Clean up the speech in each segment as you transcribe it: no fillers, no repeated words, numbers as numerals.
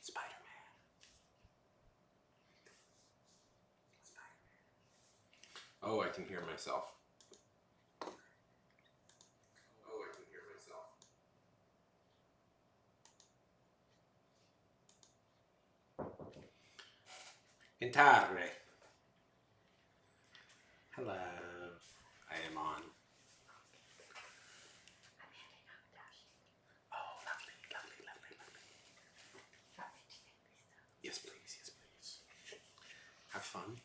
Spider-Man. Oh, I can hear myself. Entrare. Hello. I am on. Oh, lovely, lovely, lovely, lovely. Yes, please. Yes, please. Have fun.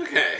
Okay.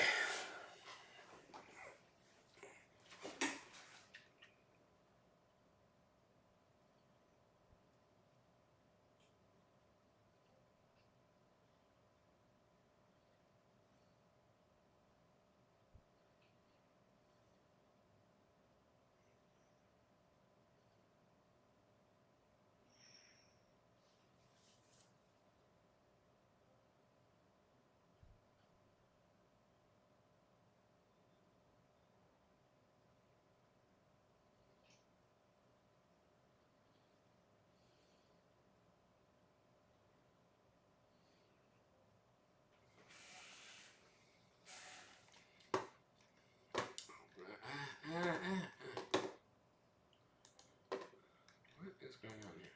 What is going on here?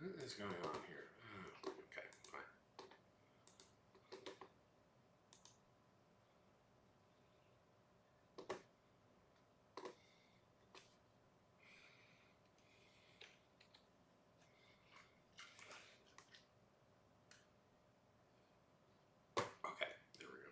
What is going on here? Oh, okay, fine. Okay, there we go.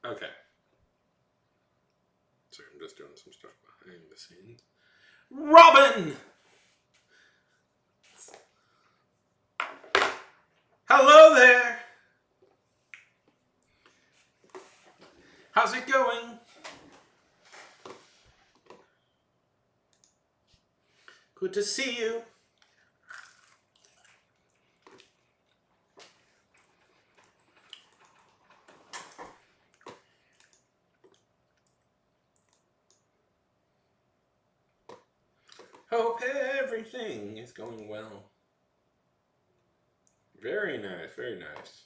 Okay. Sorry, I'm just doing some stuff behind the scenes. Robin! Hello there! How's it going? Good to see you. Hope everything is going well. Very nice, very nice.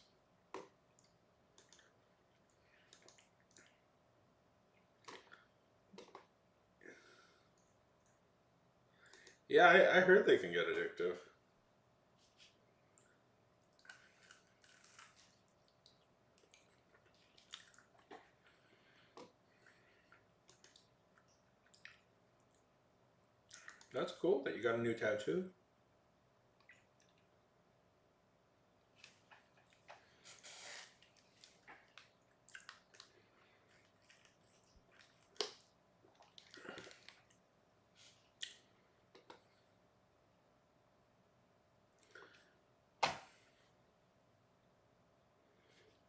Yeah, I heard they can get addictive. That's cool that you got a new tattoo.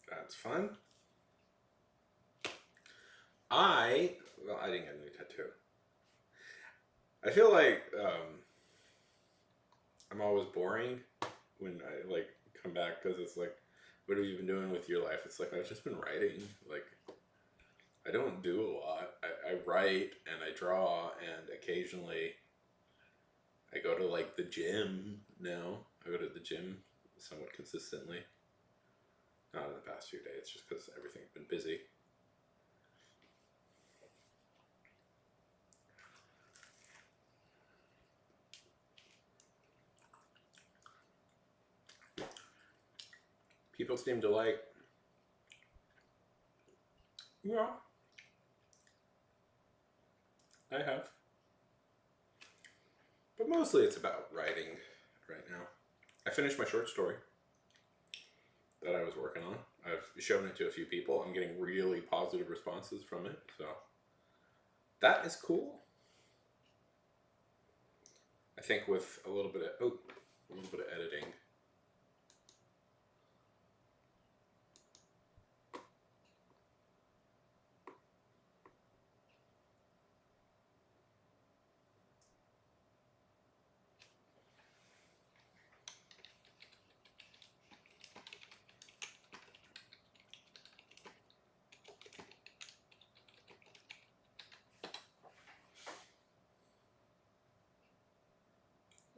That's fun. I didn't get a new tattoo. I feel like I'm always boring when I like come back because it's like, what have you been doing with your life? It's like I've just been writing. Like I don't do a lot. I write and I draw and occasionally I go to like the gym now. I go to the gym somewhat consistently. Not in the past few days, just because everything's been busy. People seem to like, yeah, I have. But mostly it's about writing right now. I finished my short story that I was working on. I've shown it to a few people. I'm getting really positive responses from it, so that is cool. I think with a little bit of editing.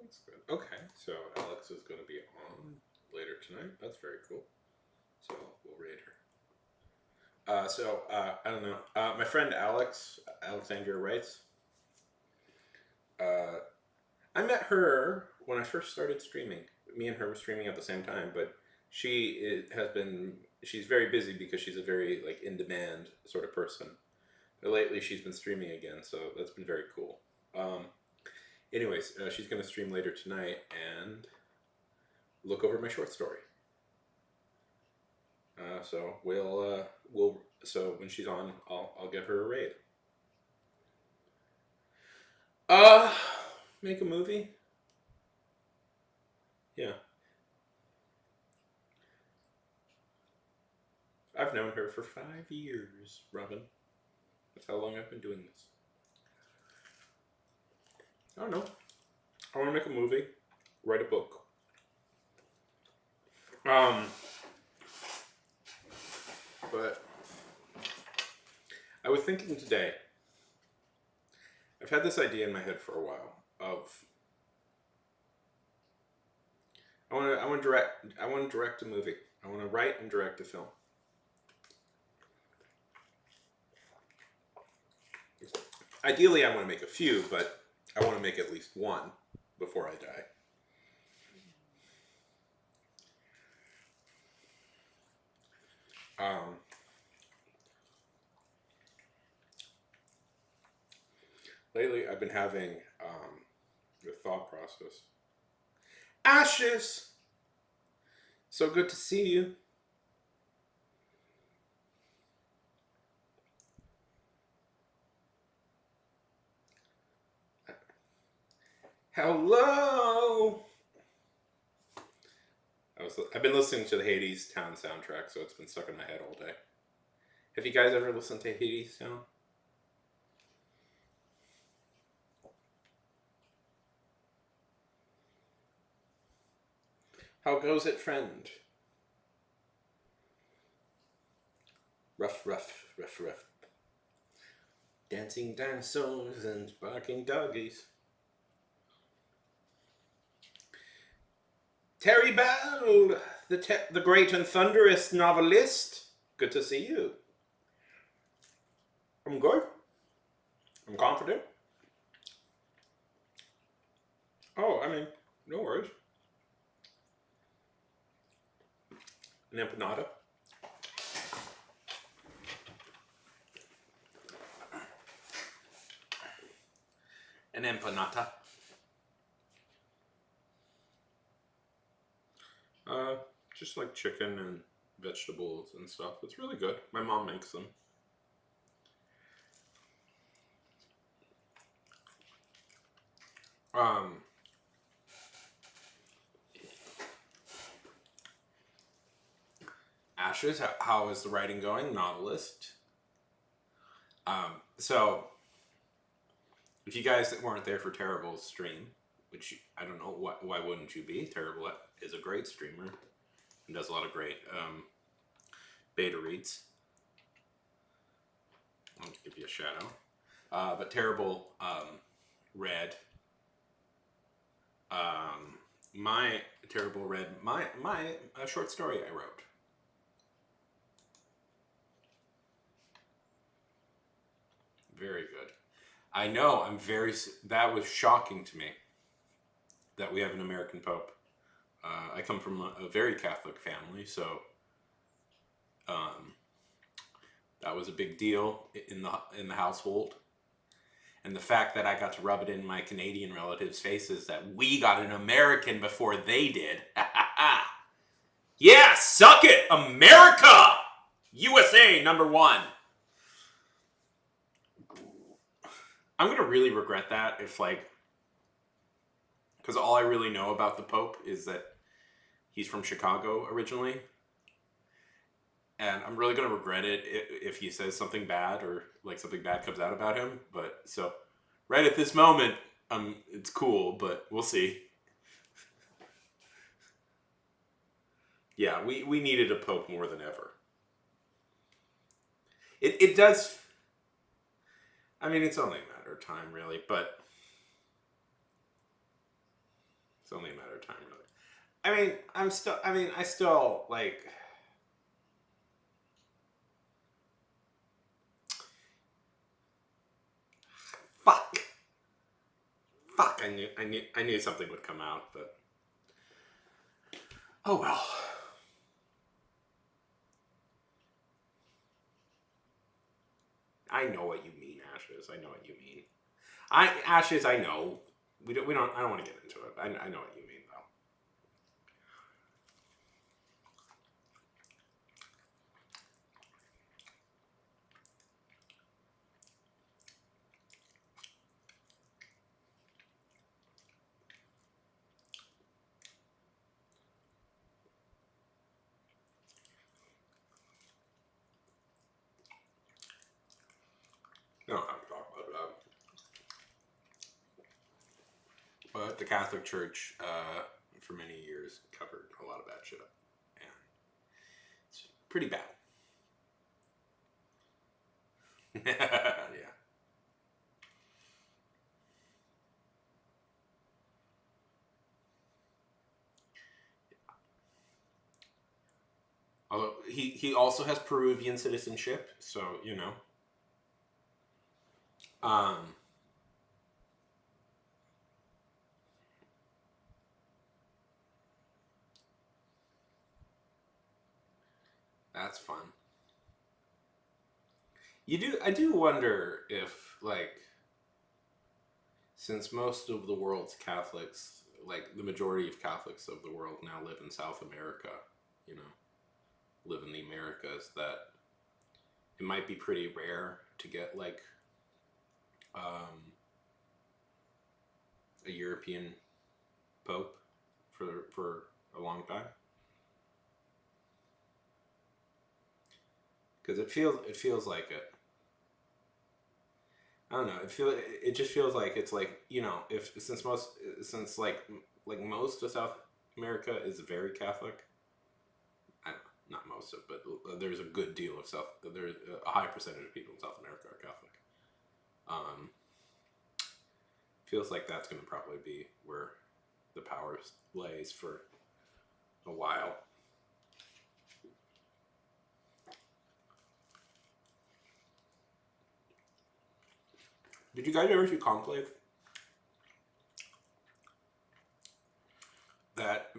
That's good. Okay, so Alex is going to be on later tonight. That's very cool. So we'll rate her. I don't know. My friend Alexandria writes. I met her when I first started streaming. Me and her were streaming at the same time, but she's very busy because she's a very like in demand sort of person. But lately, she's been streaming again, so that's been very cool. Anyways, she's going to stream later tonight and look over my short story. So so when she's on, I'll give her a raid. Make a movie. Yeah, I've known her for 5 years, Robin. That's how long I've been doing this. I don't know. I want to make a movie, write a book. But I was thinking today. I've had this idea in my head for a while of I want to direct a movie. I want to write and direct a film. Ideally, I want to make a few, but I want to make at least one before I die. Lately, I've been having the thought process. Ashes! So good to see you. Hello! I've been listening to the Hadestown soundtrack, so it's been stuck in my head all day. Have you guys ever listened to Hadestown? How goes it, friend? Rough, rough, rough, rough. Dancing dinosaurs and barking doggies. Terry Bell, the great and thunderous novelist. Good to see you. I'm good. I'm confident. Oh, I mean, no worries. An empanada. An empanada. just like chicken and vegetables and stuff. It's really good. My mom makes them. Um, Ashes, how is the writing going? Novelist. So if you guys that weren't there for Terrible's stream, which I don't know why wouldn't you be? Terrible is a great streamer and does a lot of great beta reads. I'll give you a shout out. But Terrible read my Terrible read my short story I wrote. Very good. I know. That was shocking to me that we have an American Pope. I come from a very Catholic family, so that was a big deal in the household. And the fact that I got to rub it in my Canadian relatives' faces that we got an American before they did. Yeah, suck it, America! USA #1. I'm going to really regret that if, because all I really know about the Pope is that he's from Chicago originally. And I'm really going to regret it if he says something bad or, something bad comes out about him. But, so, right at this moment, it's cool, but we'll see. Yeah, we needed a Pope more than ever. It does... I mean, it's only a matter of time, really, but... It's only a matter of time, really. I still, Fuck! I knew something would come out, but... Oh, well. I know what you mean, Ashes. I know what you mean. Ashes, I know. I don't want to get into it. I know what you mean, though. I don't have to talk about that. But the Catholic Church, for many years, covered a lot of bad shit up. And it's pretty bad. Yeah. Although he also has Peruvian citizenship, so you know. That's fun. I do wonder if, since most of the world's Catholics, the majority of Catholics of the world now live in South America, live in the Americas, that it might be pretty rare to get, a European Pope for a long time. Because it feels like it. I don't know. It just feels like it's since most of South America is very Catholic. Not most of, but there's a good deal of there's a high percentage of people in South America are Catholic. Feels like that's going to probably be where the power lays for a while. Did you guys ever see Conclave? That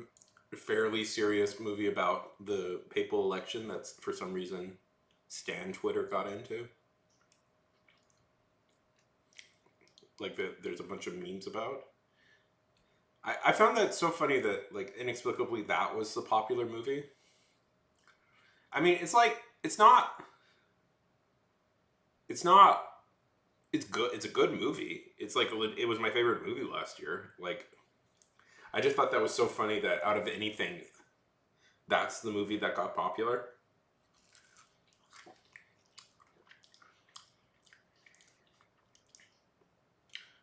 fairly serious movie about the papal election that's, for some reason, Stan Twitter got into? There's a bunch of memes about. I found that so funny that like inexplicably that was the popular movie. I mean, it's like it's not it's good. It's a good movie. It's like it was my favorite movie last year. Like I just thought that was so funny that out of anything, that's the movie that got popular.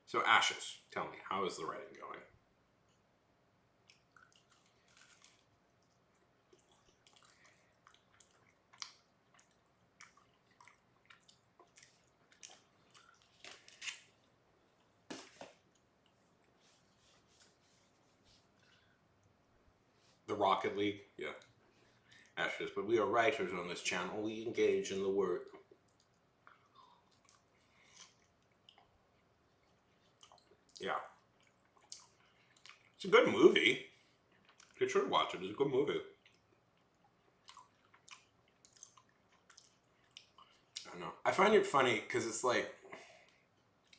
So Ashes, tell me, how is the writing going? The Rocket League, yeah. Ashes, but we are writers on this channel. We engage in the work. Yeah. It's a good movie. You should watch it. It's a good movie. I don't know. I find it funny because it's like,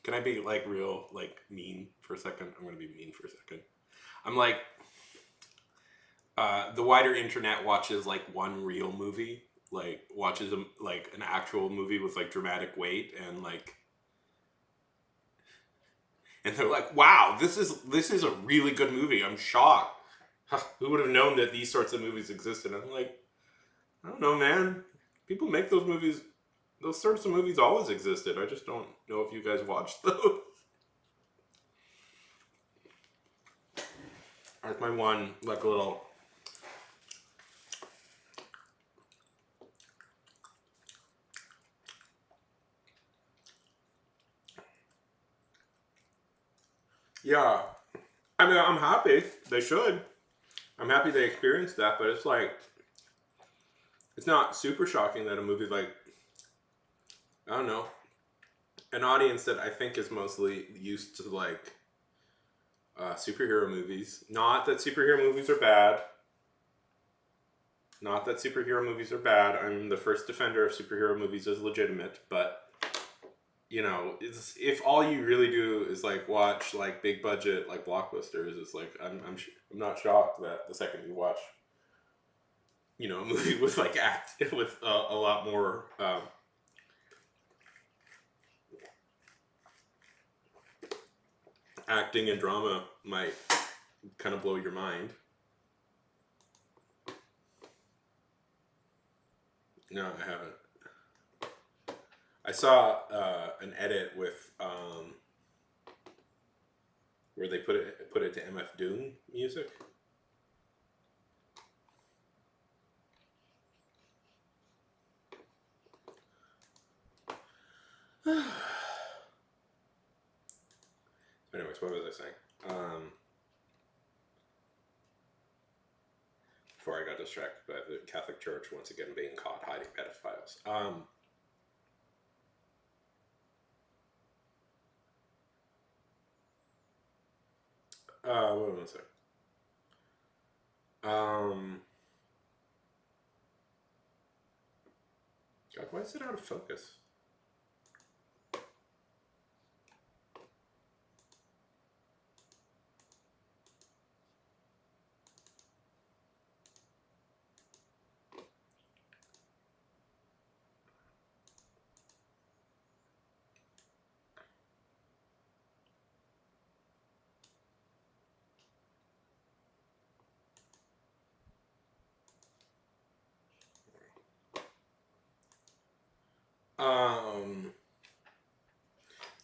can I be like real, like mean for a second? I'm going to be mean for a second. I'm like, the wider internet watches like one real movie, like watches like an actual movie with like dramatic weight and like, and they're like, wow, this is a really good movie. I'm shocked. Who would have known that these sorts of movies existed? I'm like, I don't know, man. People make those movies. Those sorts of movies always existed. I just don't know if you guys watched those. That's my one, like, little. Yeah. I mean, I'm happy. They should. I'm happy they experienced that, but it's like, it's not super shocking that a movie like, I don't know, an audience that I think is mostly used to like superhero movies. Not that superhero movies are bad. Not that superhero movies are bad. I'm the first defender of superhero movies as legitimate, but you know, if all you really do is like watch like big budget like blockbusters, it's like I'm not shocked that the second you watch, you know, a movie with like with a lot more acting and drama might kind of blow your mind. No, I haven't. I saw an edit with where they put it to MF Doom music. Anyways, what was I saying? Before I got distracted by the Catholic Church once again being caught hiding pedophiles. What was I saying? God, why is it out of focus?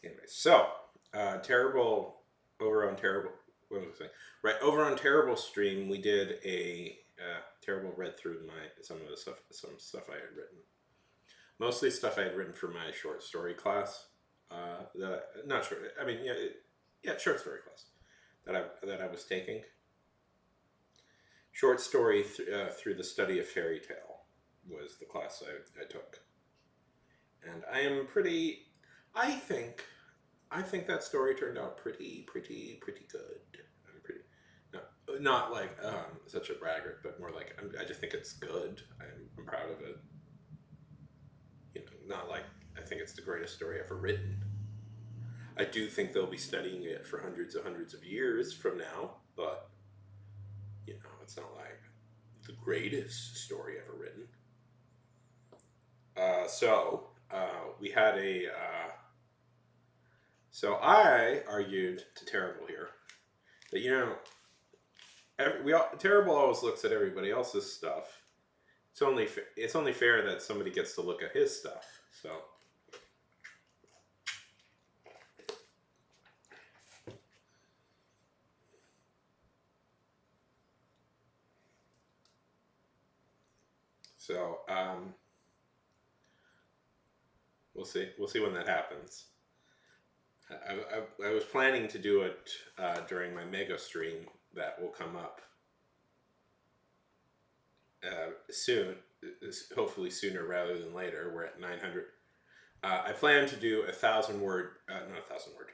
Anyway, so terrible over on terrible. What was I saying? Right, over on terrible stream, we did a terrible read through some of the stuff I had written. Mostly stuff I had written for my short story class. Not short. I mean, yeah, short story class that I was taking. Short story through the study of fairy tale was the class I took, and I am pretty. I think that story turned out pretty good. I'm pretty not like such a braggart, but more like I just think it's good. I'm proud of it. You know, not like I think it's the greatest story ever written. I do think they'll be studying it for hundreds of years from now. but it's not like the greatest story ever written. We had a. So I argued to Terrible here that Terrible always looks at everybody else's stuff. It's only fair that somebody gets to look at his stuff. So we'll see. We'll see when that happens. I was planning to do it during my mega stream that will come up soon, hopefully sooner rather than later. We're at 900. I plan to do 1,000 word, not 1,000 word.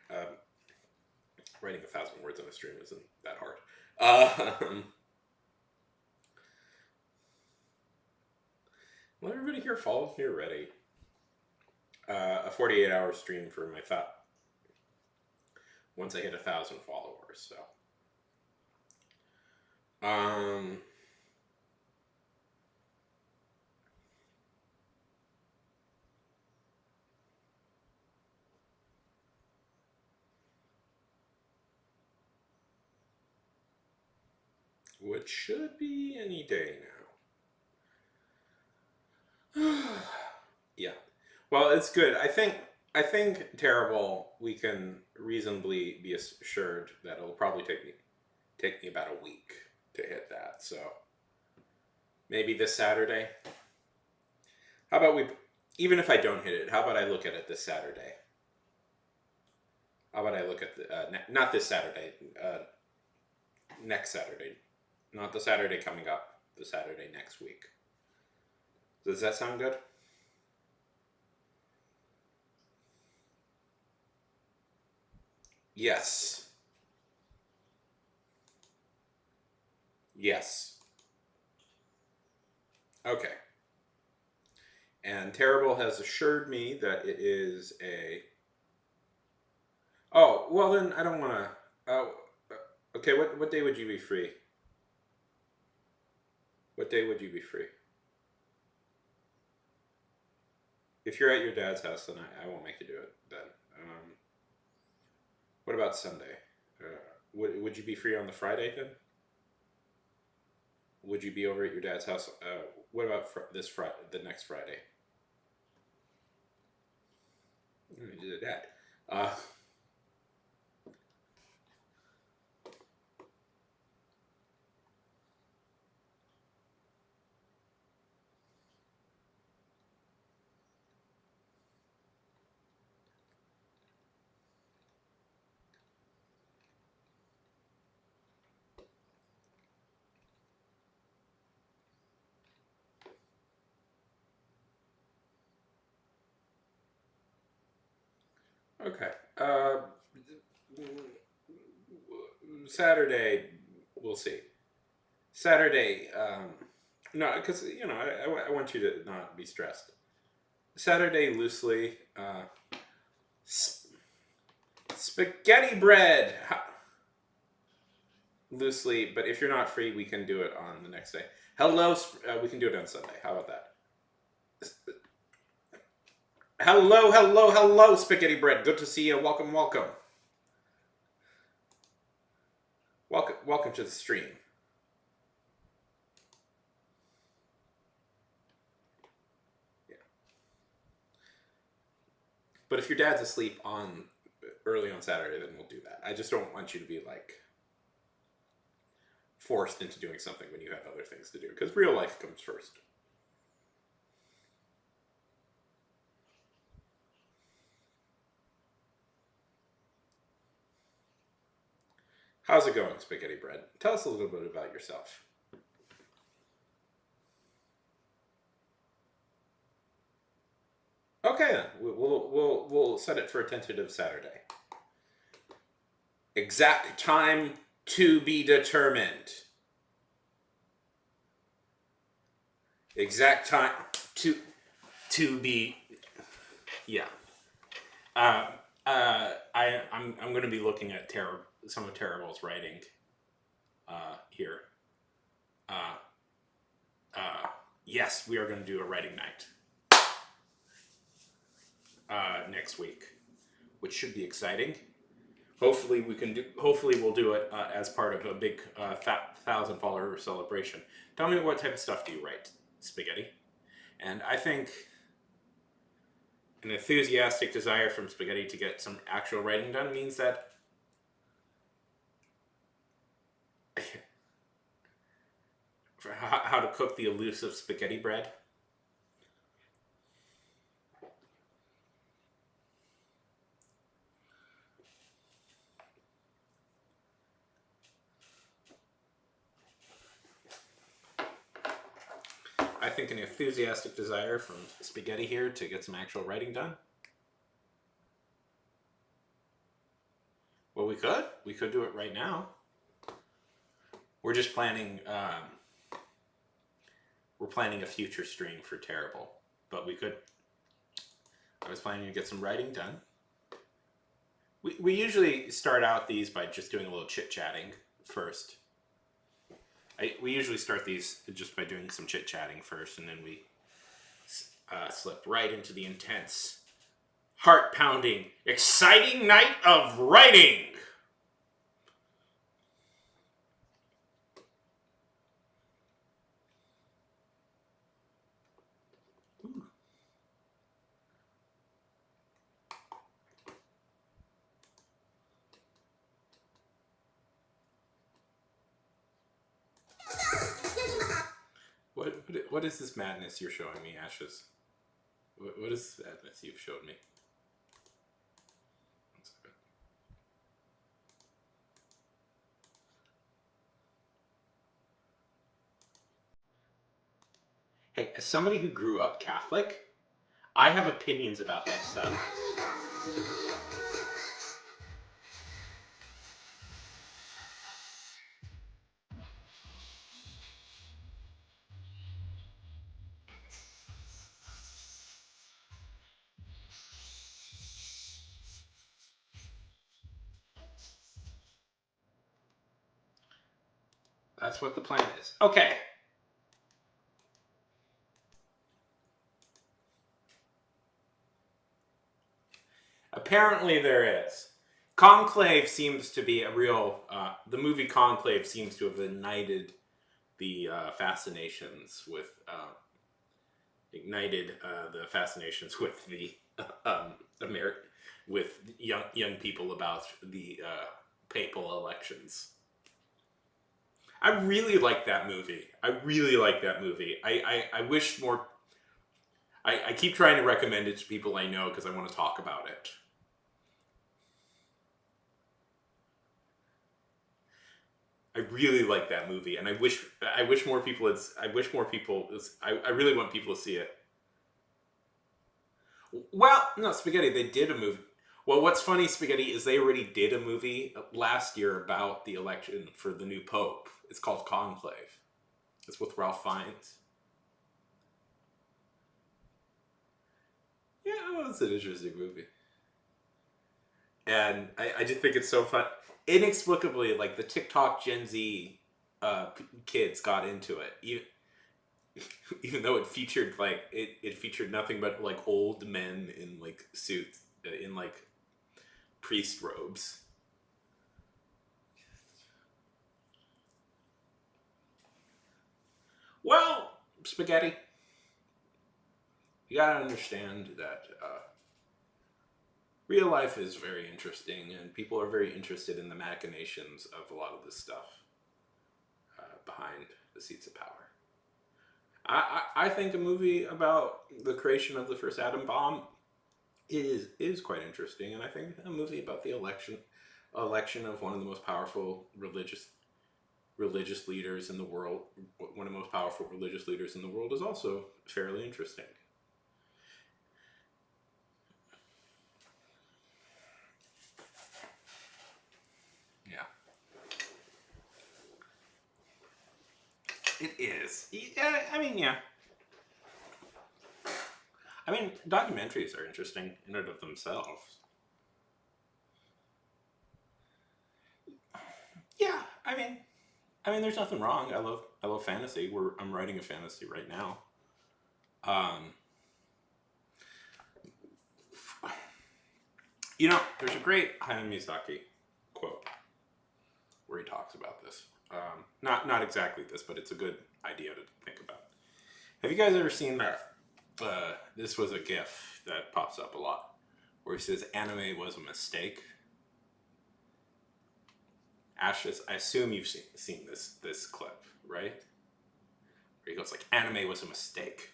Writing 1,000 words on a stream isn't that hard. Well, everybody here follows me already. A 48-hour stream for my thought. Once I hit 1,000 followers, so. Which should be any day now. Yeah. Well, it's good. I think Terrible, we can reasonably be assured that it'll probably take me about a week to hit that. So maybe this Saturday. How about even if I don't hit it, how about I look at it this Saturday? How about I look at not this Saturday, next Saturday. Not the Saturday coming up, the Saturday next week. Does that sound good? Yes. Yes. Okay. And Terrible has assured me that it is a... Oh, well then I don't want to... okay, what day would you be free? What day would you be free? If you're at your dad's house, then I won't make you do it then. What about Sunday? Would you be free on the Friday then? Would you be over at your dad's house? What about this Friday, the next Friday? Let me do that. Okay. Saturday, we'll see. Saturday, no, because I want you to not be stressed. Saturday, loosely, spaghetti bread, loosely. But if you're not free, we can do it on the next day. Hello, we can do it on Sunday. How about that? Hello, spaghetti bread. Good to see you. Welcome. Welcome to the stream. Yeah. But if your dad's asleep early on Saturday, then we'll do that. I just don't want you to be like forced into doing something when you have other things to do, because real life comes first. How's it going, spaghetti bread? Tell us a little bit about yourself. Okay, then we'll set it for a tentative Saturday. Exact time to be determined. Exact time to be. Yeah. I'm going to be looking at some of Terrible's writing here. Uh, yes, we are going to do a writing night next week, which should be exciting. Hopefully we can do. Hopefully we'll do it as part of a big 1,000 follower celebration. Tell me, what type of stuff do you write, Spaghetti? And I think an enthusiastic desire from Spaghetti to get some actual writing done means that for how to cook the elusive spaghetti bread. I think an enthusiastic desire from Spaghetti here to get some actual writing done. Well, we could. We could do it right now. We're just planning. We're planning a future stream for Terrible, but we could. I was planning to get some writing done. We usually start out these by just doing a little chit chatting first. We usually start these just by doing some chit chatting first, and then we slip right into the intense, heart pounding, exciting night of writing. What is this madness you're showing me, Ashes? What is this madness you've showed me? Hey, as somebody who grew up Catholic, I have opinions about that stuff. That's what the plan is. Okay. Apparently there is. Conclave seems to be a real... the movie Conclave seems to have ignited the fascinations with... the fascinations with the with young people about the papal elections. I really like that movie. I wish more... I keep trying to recommend it to people I know because I want to talk about it. I really like that movie, and I wish more people I really want people to see it. Well, no, Spaghetti, they did a movie. Well, what's funny, Spaghetti, is they already did a movie last year about the election for the new pope. It's called Conclave. It's with Ralph Fiennes. Yeah, well, it's an interesting movie. And I just think it's so fun. Inexplicably, like, the TikTok Gen Z kids got into it. Even though it featured, like, it featured nothing but, like, old men in, like, suits, in, like, priest robes. Well, Spaghetti, you gotta understand that real life is very interesting, and people are very interested in the machinations of a lot of this stuff behind the seats of power. I think a movie about the creation of the first atom bomb is quite interesting, and I think a movie about the election of one of the most powerful religious leaders in the world, one of the most powerful religious leaders in the world, is also fairly interesting. Yeah. It is. Yeah, I mean, yeah. I mean, documentaries are interesting in and of themselves. Yeah, I mean, I mean, there's nothing wrong. I love fantasy. I'm writing a fantasy right now. Um, there's a great Hayao Miyazaki quote where he talks about this. Not exactly this, but it's a good idea to think about. Have you guys ever seen that? This was a GIF that pops up a lot, where he says anime was a mistake. Ashes, I assume you've seen this clip, right? Where he goes like, "Anime was a mistake."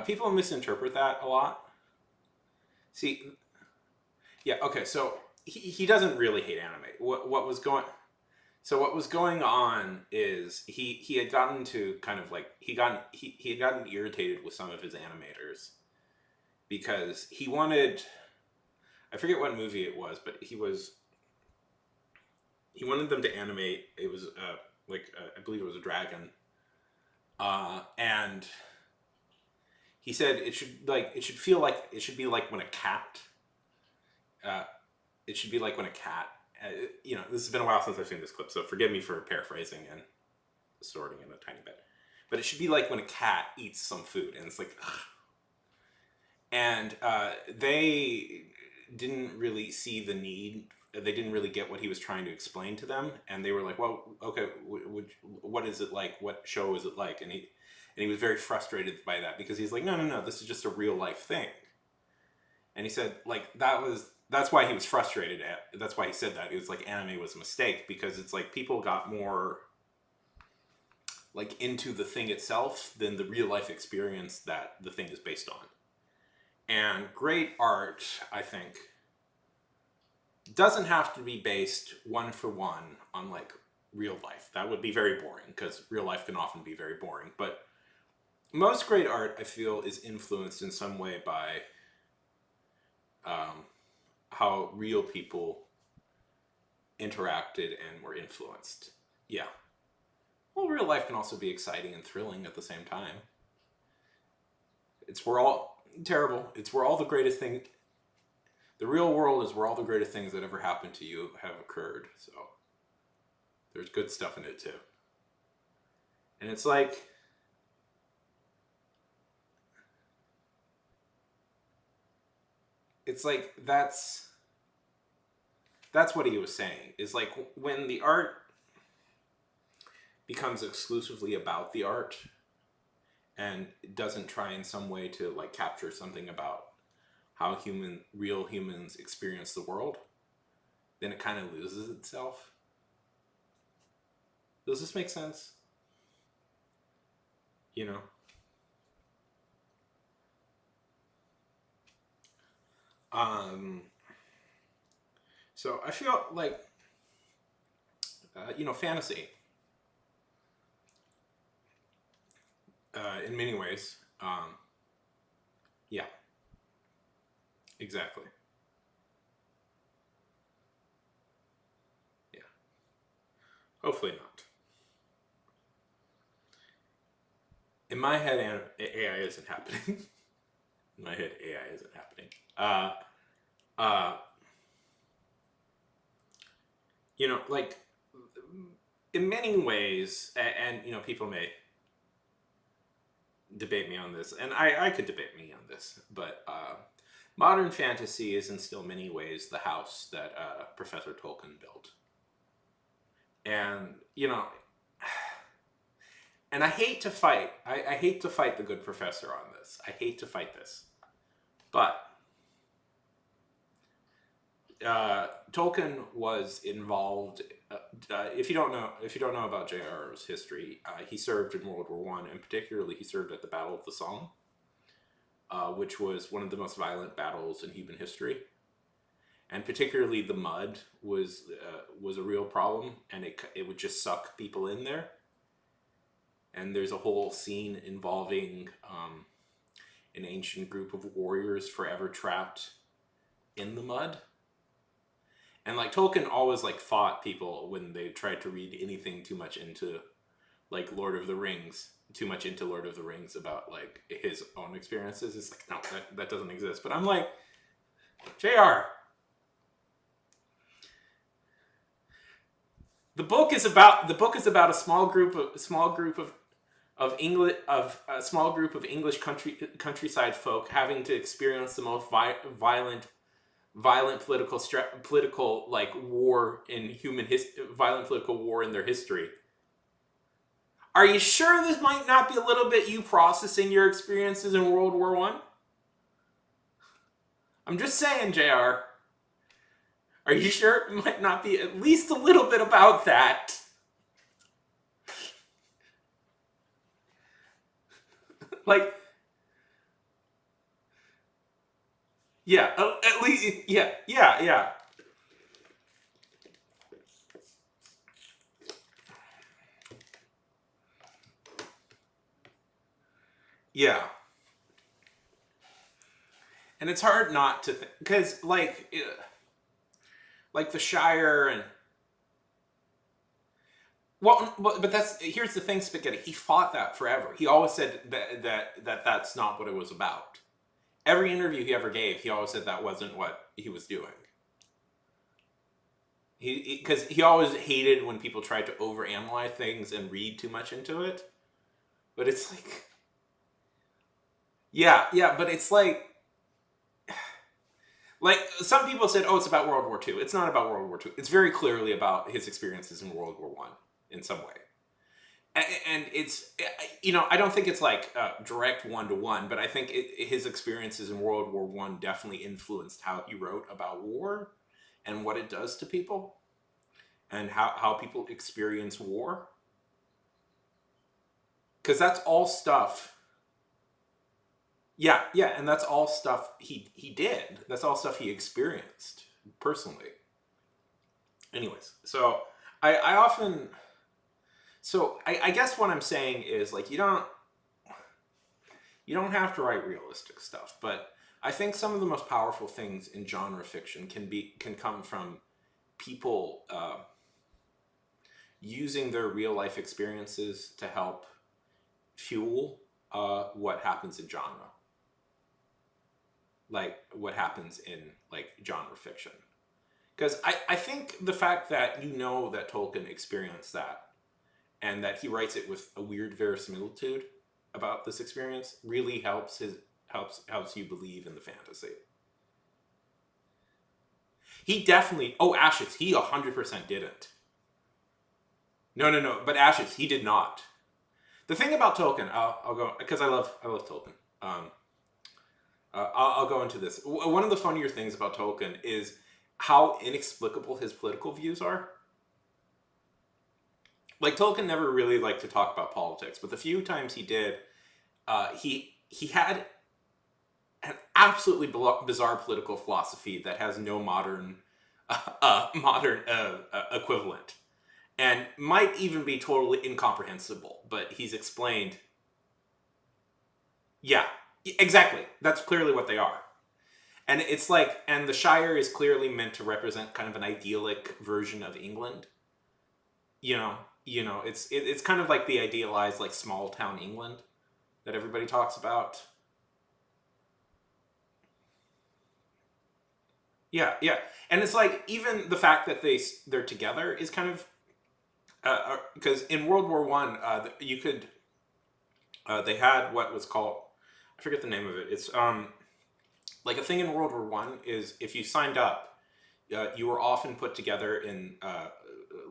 People misinterpret that a lot. See, yeah, okay, so he doesn't really hate anime. What was going on is he had gotten to kind of like he had gotten irritated with some of his animators because he wanted, I forget what movie it was, but he wanted them to animate. It was I believe it was a dragon, and he said it should feel like it should be like when a cat. It should be like when a cat. This has been a while since I've seen this clip, so forgive me for paraphrasing and distorting it a tiny bit. But it should be like when a cat eats some food, and it's like, ugh. And they didn't really see the need. They didn't really get what he was trying to explain to them, and they were like, "Well, okay, what is it like? What show is it like?" And he was very frustrated by that because he's like, "No, this is just a real life thing." And he said, like, that's why he was frustrated that's why he said that. It was like anime was a mistake because it's like people got more like into the thing itself than the real life experience that the thing is based on. And great art, I think, doesn't have to be based one for one on like real life. That would be very boring because real life can often be very boring. But most great art, I feel, is influenced in some way by how real people interacted and were influenced. Yeah. Well, real life can also be exciting and thrilling at the same time. It's where all terrible. It's where all the greatest thing. The real world is where all the greatest things that ever happened to you have occurred. So there's good stuff in it too. And it's like, that's what he was saying. Is like when the art becomes exclusively about the art and doesn't try in some way to like capture something about how real humans experience the world, then it kind of loses itself. Does this make sense? You know? So I feel like, fantasy, in many ways, yeah, exactly. Yeah. Hopefully not. In my head, AI isn't happening. In my head, AI isn't happening. Uh, like in many ways, and people may debate me on this, and I could debate me on this, but modern fantasy is in still many ways the house that Professor Tolkien built. And, and I hate to fight. I hate to fight the good professor on this. I hate to fight this. But Tolkien was involved. If you don't know about J.R.'s history, he served in World War One, and particularly he served at the Battle of the Somme, which was one of the most violent battles in human history. And particularly the mud was a real problem, and it would just suck people in there. And there's a whole scene involving an ancient group of warriors forever trapped in the mud. And like Tolkien always like fought people when they tried to read anything too much into like Lord of the Rings about like his own experiences. It's like, no, that doesn't exist. But I'm like, JR, the book is about a small group of English countryside folk having to experience the most violent political like war in violent political war in their history. Are you sure this might not be a little bit you processing your experiences in World War One? I'm just saying, JR. Are you sure it might not be at least a little bit about that? Like, yeah, at least, yeah. Yeah. And it's hard not to think, because, like the Shire and, well, but here's the thing, Spaghetti. He fought that forever. He always said that's not what it was about. Every interview he ever gave, he always said that wasn't what he was doing. Because he always hated when people tried to overanalyze things and read too much into it. But it's like, yeah, but it's like some people said, oh, it's about World War II. It's not about World War II. It's very clearly about his experiences in World War One in some way. And it's, I don't think it's like direct one-to-one, but I think his experiences in World War One definitely influenced how he wrote about war and what it does to people and how people experience war. Because that's all stuff. Yeah, and that's all stuff he did. That's all stuff he experienced personally. Anyways, so I often... So I guess what I'm saying is, like, you don't have to write realistic stuff, but I think some of the most powerful things in genre fiction can come from people using their real life experiences to help fuel what happens in genre, like what happens in like genre fiction. Because I think the fact that that Tolkien experienced that, and that he writes it with a weird verisimilitude about this experience, really helps you believe in the fantasy. He definitely... Oh, Ashes, he 100% didn't. No, but Ashes, he did not. The thing about Tolkien, I'll go, because I love Tolkien. I'll go into this. One of the funnier things about Tolkien is how inexplicable his political views are. Like, Tolkien never really liked to talk about politics, but the few times he did, he had an absolutely bizarre political philosophy that has no modern equivalent, and might even be totally incomprehensible. But he's explained. Yeah, exactly. That's clearly what they are, and it's like, and the Shire is clearly meant to represent kind of an idyllic version of England. It's kind of like the idealized, like, small town England that everybody talks about. Yeah, and it's like, even the fact that they're together is kind of because in World War One, you could they had what was called, I forget the name of it. It's like, a thing in World War One is, if you signed up, you were often put together in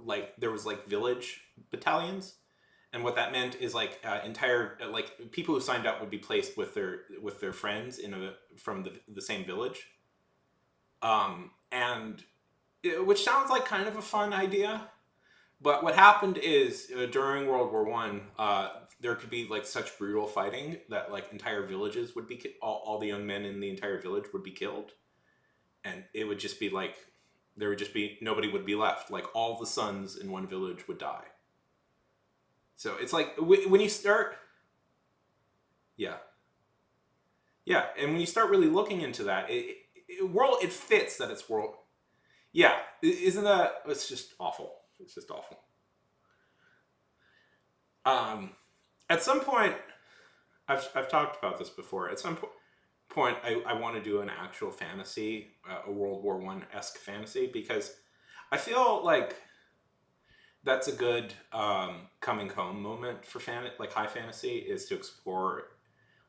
like, there was like village battalions, and what that meant is, like, entire, like, people who signed up would be placed with their friends from the same village, and which sounds like kind of a fun idea, but what happened is, during World War One, there could be, like, such brutal fighting that, like, entire villages would be all the young men in the entire village would be killed, and it would just be like, there would just be, nobody would be left. Like, all the sons in one village would die. So it's like, when you start... Yeah, and when you start really looking into that, it fits that it's world... Yeah, isn't that... It's just awful. It's just awful. At some point, I've talked about this before, at some point I want to do an actual fantasy, a World War One-esque fantasy, because I feel like that's a good coming home moment for like high fantasy, is to explore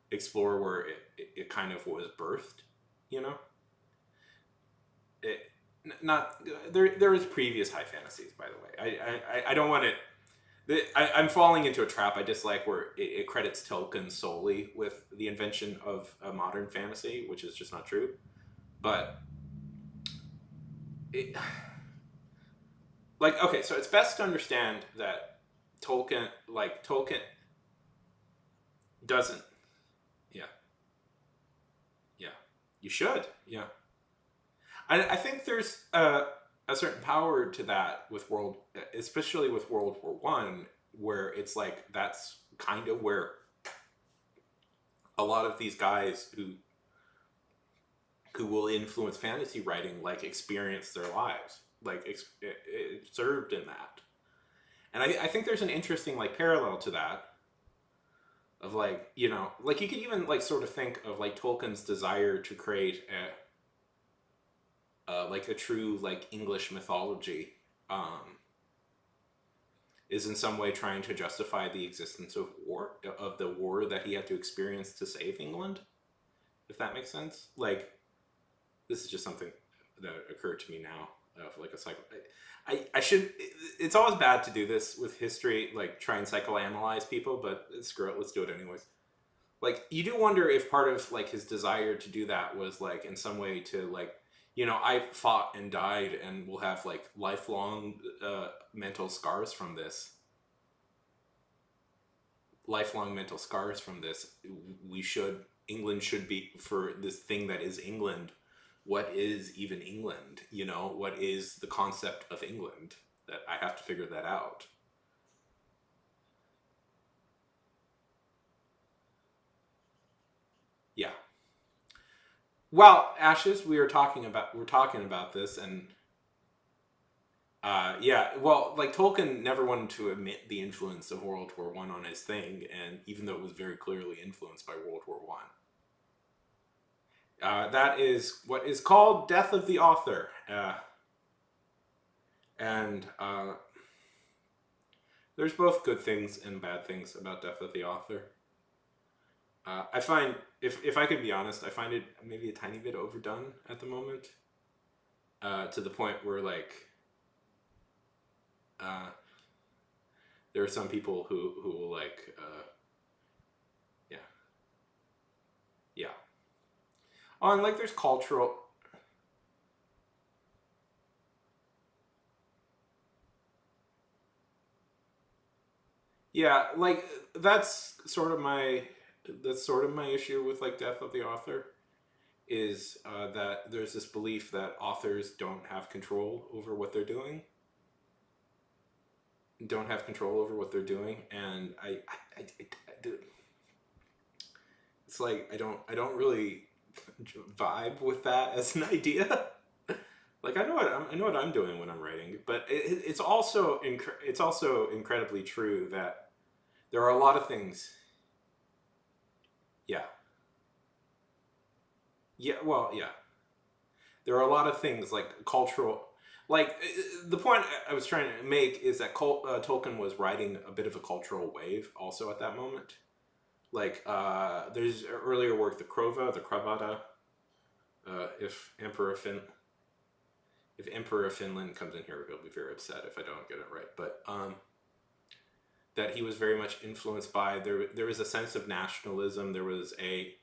where it kind of was birthed, you know. It not there is previous high fantasies, by the way. I don't want to, I'm falling into a trap I dislike where it credits Tolkien solely with the invention of a modern fantasy, which is just not true. But it, like, okay, so it's best to understand that Tolkien doesn't. Yeah, yeah, you should. Yeah, I think there's a certain power to that with especially with World War I, where it's like that's kind of where a lot of these guys who will influence fantasy writing like experience their lives, like it served in that. And I think there's an interesting like parallel to that of like, you know, like you could even like sort of think of like Tolkien's desire to create like a true like English mythology, is in some way trying to justify the existence of the war that he had to experience to save England, if that makes sense. Like, this is just something that occurred to me now of like a cycle. I should. It's always bad to do this with history, like try and psychoanalyze people, but screw it, let's do it anyways. Like, you do wonder if part of like his desire to do that was like in some way to like, you know, I fought and died and will have like lifelong mental scars from this. Lifelong mental scars from this. England should be, for this thing that is England, what is even England? You know, what is the concept of England? That I have to figure that out. Yeah. Well, Ashes, we're talking about this, and yeah, well, like Tolkien never wanted to admit the influence of World War I on his thing, and even though it was very clearly influenced by World War I. That is what is called Death of the Author. And there's both good things and bad things about Death of the Author. I find, if I could be honest, I find it maybe a tiny bit overdone at the moment, to the point where like there are some people who will like yeah, yeah. Oh, and like there's cultural. Yeah, like that's sort of my issue with like Death of the Author, is that there's this belief that authors don't have control over what they're doing, and it's like I don't really vibe with that as an idea. Like I know what I'm doing when I'm writing, but it's also incredibly true that there are a lot of things. Yeah, yeah, well, yeah. There are a lot of things like cultural. Like, the point I was trying to make is that Tolkien was riding a bit of a cultural wave also at that moment. Like, there's earlier work, the Kravada. If Emperor of Finland comes in here, he'll be very upset if I don't get it right. But that he was very much influenced by, there was a sense of nationalism. There was a,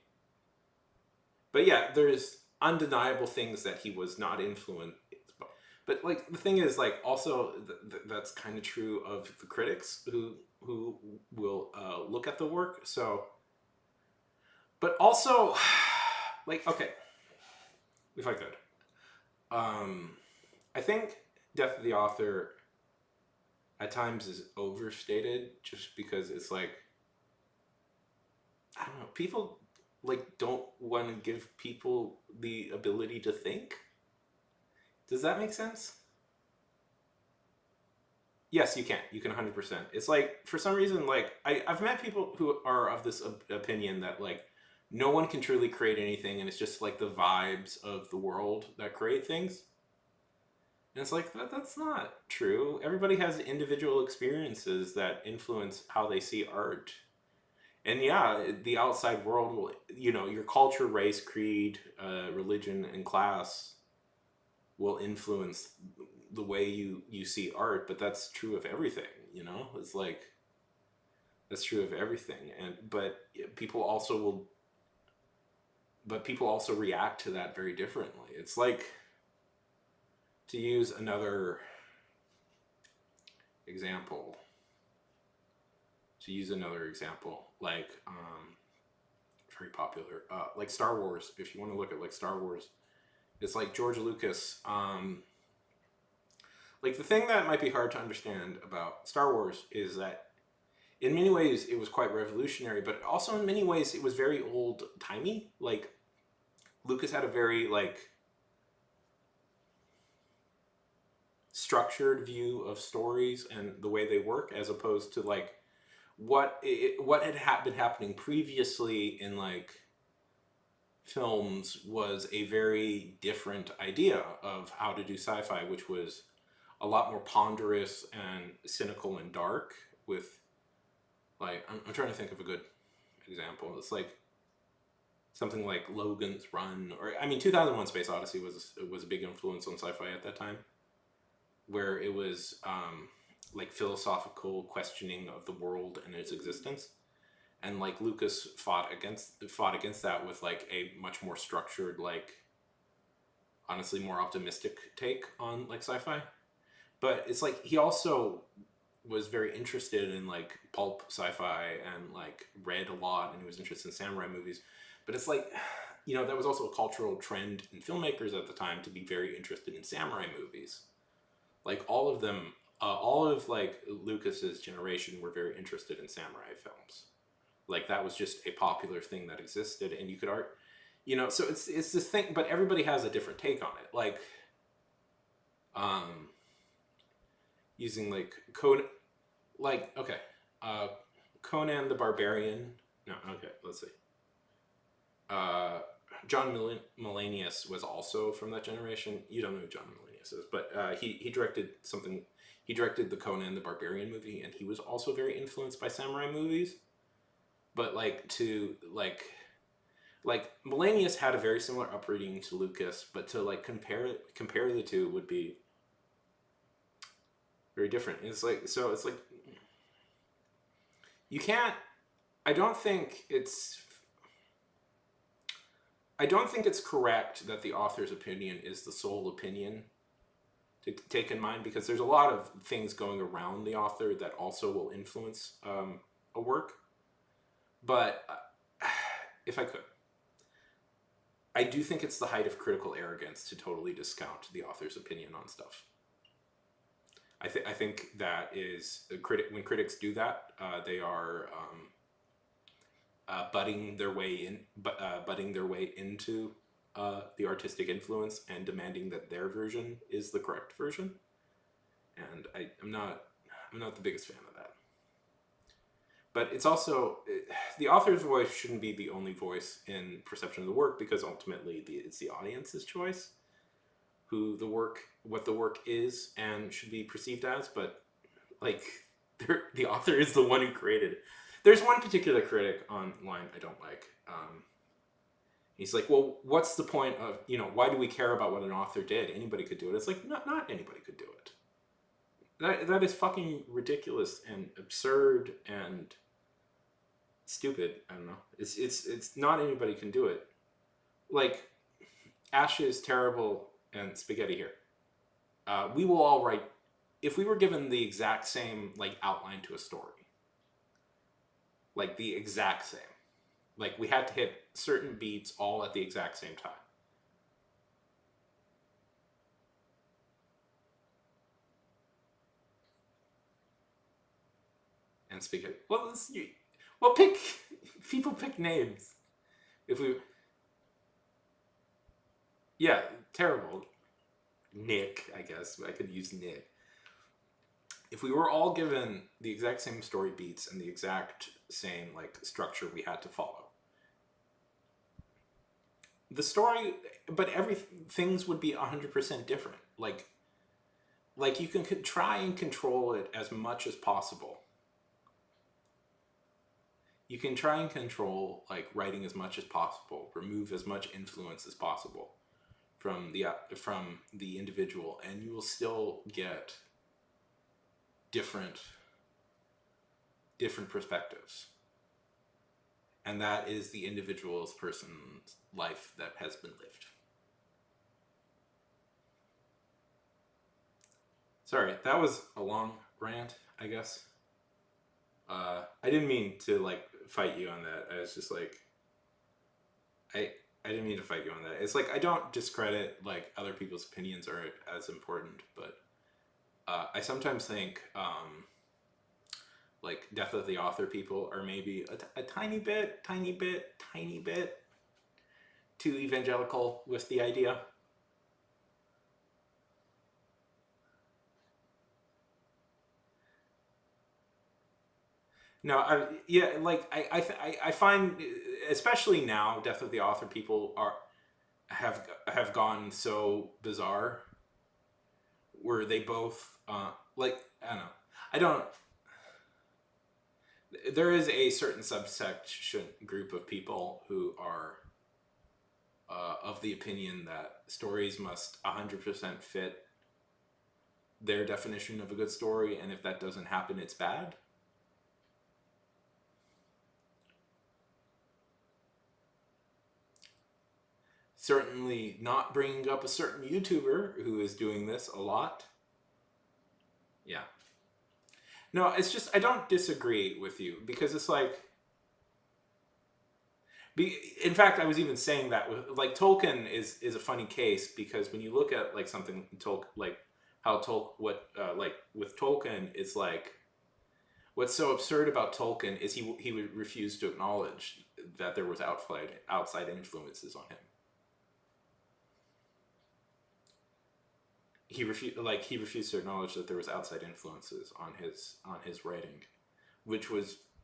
but yeah, there's undeniable things that he was not influenced by. But like the thing is, like, also that's kind of true of the critics who will look at the work. So, but also, like, okay, if I could, um, I think Death of the Author at times is overstated, just because it's like, I don't know, people like don't want to give people the ability to think. Does that make sense? Yes, you can. You can 100%. It's like, for some reason, like I've met people who are of this opinion that like no one can truly create anything, and it's just like the vibes of the world that create things. And it's like that's not true. Everybody has individual experiences that influence how they see art. And yeah, the outside world will, your culture, race, creed, religion, and class will influence the way you see art. But that's true of everything. It's like that's true of everything. And people also will, but people also react to that very differently. It's like, to use another example, like very popular, like Star Wars. If you want to look at like Star Wars, it's like George Lucas. Like, the thing that might be hard to understand about Star Wars is that in many ways it was quite revolutionary, but also in many ways it was very old timey. Like, Lucas had a very like structured view of stories and the way they work, as opposed to like what had been happening previously in like films was a very different idea of how to do sci-fi, which was a lot more ponderous and cynical and dark. With like, I'm trying to think of a good example. It's like something like Logan's Run, or I mean, 2001: Space Odyssey was a big influence on sci-fi at that time, where it was like philosophical questioning of the world and its existence. And like Lucas fought against that with like a much more structured, like honestly more optimistic take on like sci-fi. But it's like he also was very interested in like pulp sci-fi and like read a lot, and he was interested in samurai movies. But it's like, that was also a cultural trend in filmmakers at the time to be very interested in samurai movies. Like all of them, all of like Lucas's generation were very interested in samurai films. Like that was just a popular thing that existed, and you could so it's this thing, but everybody has a different take on it. Like, using like code, like, okay, Conan the Barbarian. No, okay, let's see. John Mulaney was also from that generation. You don't know who John Mulaney is, but he directed something. He directed the Conan the Barbarian movie, and he was also very influenced by samurai movies. But like Mulaney had a very similar upbringing to Lucas, but to like compare the two would be very different. It's like, so it's like, you can't. I don't think it's correct that the author's opinion is the sole opinion to take in mind, because there's a lot of things going around the author that also will influence a work. But if I could, I do think it's the height of critical arrogance to totally discount the author's opinion on stuff. I think that is when critics do that, they are butting their way into the artistic influence and demanding that their version is the correct version. And I'm not the biggest fan of that. But it's also, the author's voice shouldn't be the only voice in perception of the work, because ultimately it's the audience's choice what the work is and should be perceived as. But like, the author is the one who created it. There's one particular critic online I don't like. He's like, well, what's the point of, why do we care about what an author did? Anybody could do it. It's like, not anybody could do it. That is fucking ridiculous and absurd and stupid. I don't know. It's not anybody can do it. Like, Ashes, Terrible, and Spaghetti here. We will all write, if we were given the exact same like outline to a story, like the exact same, like we had to hit certain beats all at the exact same time. And Spaghetti. People pick names. If we, yeah, Terrible. Nick, I guess I could use Nick. If we were all given the exact same story beats and the exact same like structure we had to follow, the story, but things would be 100% different. Like, like you can try and control it as much as possible. You can try and control like writing as much as possible, remove as much influence as possible from the individual, and you will still get different perspectives. And that is the individual's person's life that has been lived. Sorry, that was a long rant, I guess. I didn't mean to like fight you on that. I was just like, I didn't mean to fight you on that. It's like I don't discredit like other people's opinions are as important, but I sometimes think like Death of the Author people are maybe a tiny bit too evangelical with the idea. No, yeah, like I find, especially now, Death of the Author people have gone so bizarre, where they both like I don't know, I don't. There is a certain subsection group of people who are of the opinion that stories must 100% fit their definition of a good story, and if that doesn't happen, it's bad. Certainly not bringing up a certain YouTuber who is doing this a lot. Yeah. No, it's just, I don't disagree with you, because it's like, in fact, I was even saying that with, like, Tolkien is a funny case, because when you look at like something like how like with Tolkien, it's like, what's so absurd about Tolkien is he would refuse to acknowledge that there was outside influences on him. He refused to acknowledge that there was outside influences on his writing, which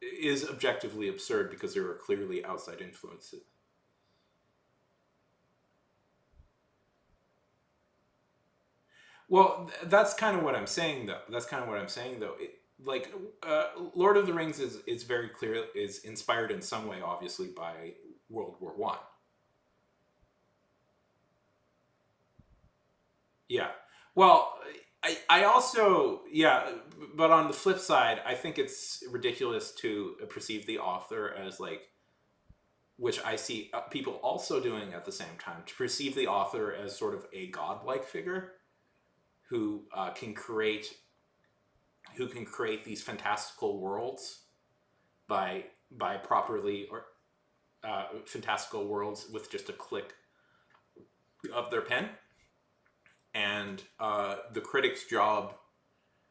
is objectively absurd, because there were clearly outside influences. Well, that's kind of what I'm saying, though. Like, Lord of the Rings is very clear, is inspired in some way, obviously, by World War One. Yeah. Well, I also, yeah, but on the flip side, I think it's ridiculous to perceive the author as like, which I see people also doing at the same time, to perceive the author as sort of a godlike figure who can create these fantastical worlds by properly, or fantastical worlds with just a click of their pen. And the critic's job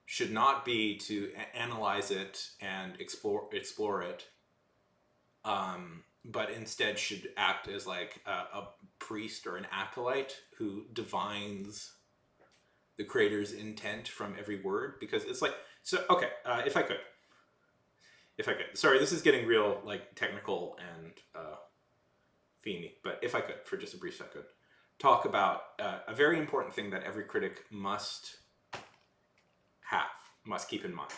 should not be to analyze it and explore it, but instead should act as like a priest or an acolyte who divines the creator's intent from every word. Because it's like, so okay, if I could, sorry, this is getting real like technical and fiendy, but if I could, for just a brief second, talk about a very important thing that every critic must keep in mind,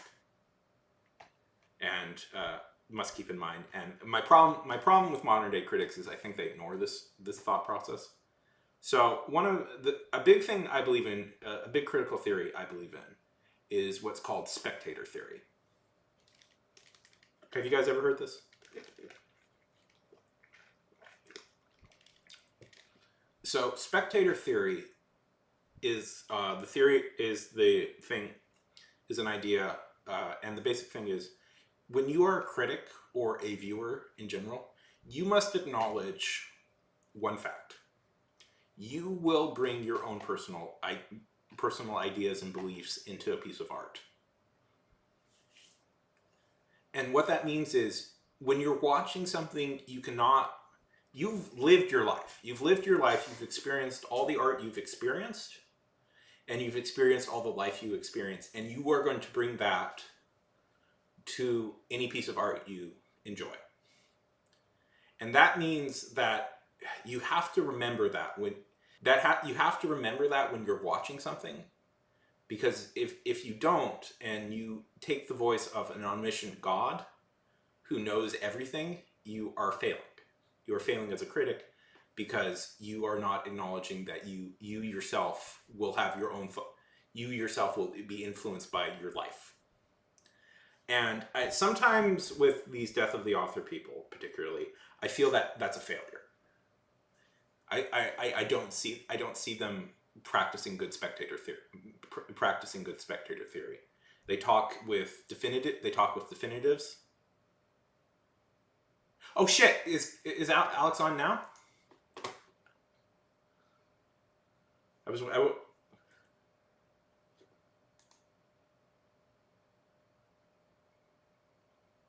and And my problem with modern day critics is I think they ignore this thought process. So a big thing I believe in, a big critical theory I believe in, is what's called spectator theory. Have you guys ever heard this? So spectator theory is an idea, and the basic thing is, when you are a critic or a viewer in general, you must acknowledge one fact: you will bring your own personal ideas and beliefs into a piece of art. And what that means is, when you're watching something, you've lived your life. You've experienced all the art you've experienced, and you've experienced all the life you experienced, and you are going to bring that to any piece of art you enjoy. And that means that you have to remember that when you're watching something, Because if you don't, and you take the voice of an omniscient God who knows everything, you are failing. You are failing as a critic because you are not acknowledging that you yourself will have your own you yourself will be influenced by your life. And sometimes with these death of the author people, particularly, I feel that that's a failure. I don't see them practicing good spectator theory. Practicing good spectator theory. They talk with definitives. Oh shit! Is Alex on now?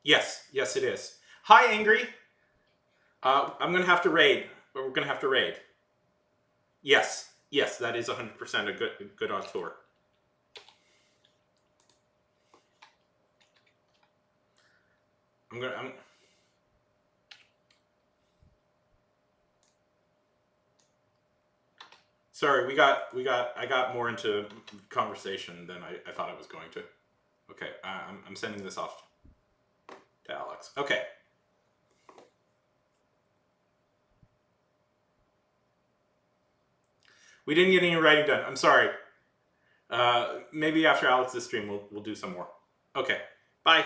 Yes, it is. Hi, Angry. I'm gonna have to raid. We're gonna have to raid. Yes, that is 100% a good auteur. I'm sorry. I got more into conversation than I thought I was going to. Okay, I'm sending this off to Alex. Okay. We didn't get any writing done. I'm sorry. Maybe after Alex's stream, we'll do some more. Okay. Bye.